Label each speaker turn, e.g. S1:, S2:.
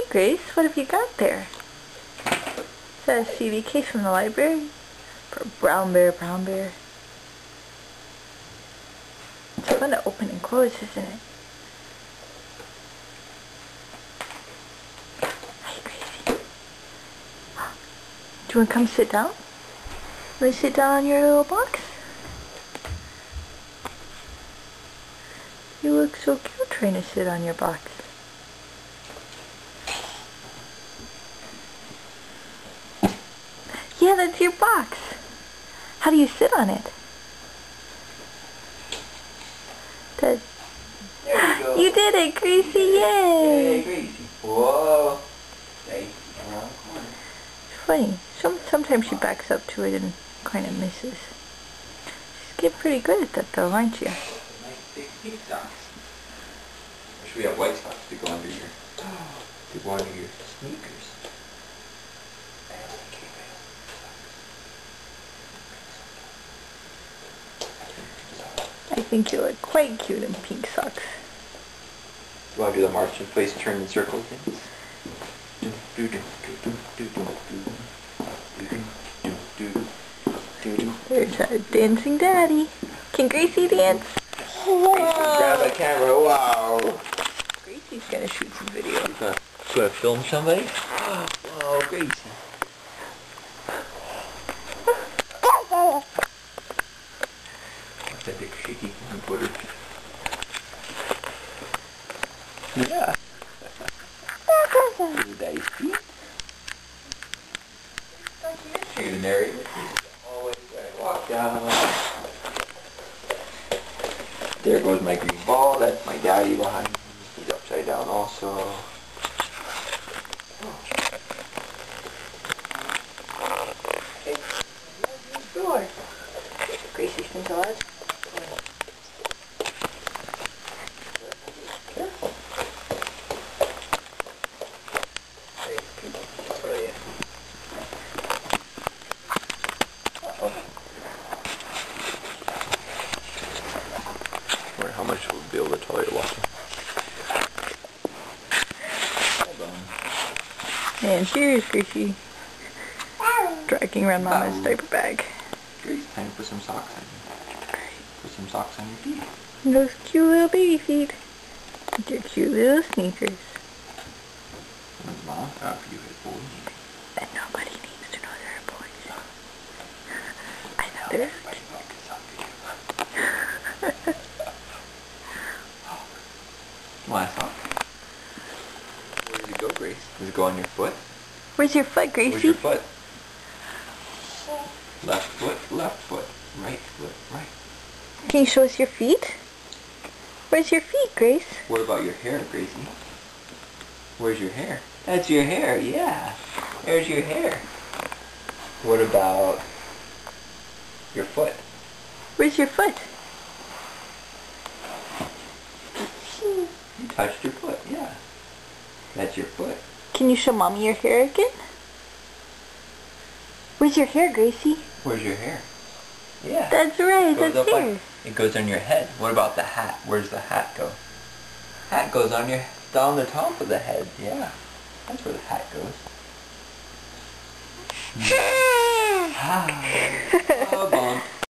S1: Grace, what have you got there? Is that a CD case from the library? For Brown Bear, Brown Bear. It's fun to open and close, isn't it? Hey, Gracie. Do you want to come sit down? Want to sit down on your little box? You look so cute trying to sit on your box. Yeah, that's your box. How do you sit on it? There you go. You did it, Gracie, yay!
S2: Yay, Gracie. Whoa. Stay around the corner.
S1: It's funny. Sometimes she backs up to it and kind of misses. She's getting pretty good at that though, aren't you?
S2: Nice big pink socks. Wish we had white socks to go under your sneakers.
S1: I think you look quite cute in pink socks.
S2: You want to do the march in place, turn in circles thing?
S1: There's our dancing daddy. Can Gracie dance?
S2: Grab a camera, wow!
S1: Gracie's gonna shoot some video.
S2: You gonna film somebody? Oh, Gracie. What's that big shaky camcorder? Yeah. This is Daddy's feet. You're the narrator. Always walk down. There goes my green ball. That's my daddy behind me. He's upside down also.
S1: Okay. Door. Gracie's been to us. Careful.
S2: How much will be able to tolerate watching? Hold on.
S1: And here's Gracie dragging around Mama's diaper bag.
S2: Grace, time to put some socks on you. Put some socks on your feet.
S1: Those cute little baby feet. With your cute little sneakers.
S2: Mom, after you hit boys.
S1: And nobody needs to know they're boys. I know
S2: No,
S1: they're...
S2: everybody knows it's up to you. Want a sock? Where does it go, Grace? Does it go on your foot?
S1: Where's your foot, Gracie?
S2: Where's your foot? Left foot, right foot, right.
S1: Can you show us your feet? Where's your feet, Grace?
S2: What about your hair, Gracie? Where's your hair? That's your hair, yeah. There's your hair. What about your foot?
S1: Where's your foot?
S2: You touched your foot, yeah. That's your foot.
S1: Can you show Mommy your hair again? Where's your hair, Gracie?
S2: Where's your hair? Yeah.
S1: That's right, that's hair.
S2: Like, it goes on your head. What about the hat? Where's the hat go? Hat goes on down the top of the head, yeah. That's where the hat goes. Ah. Oh, bonk.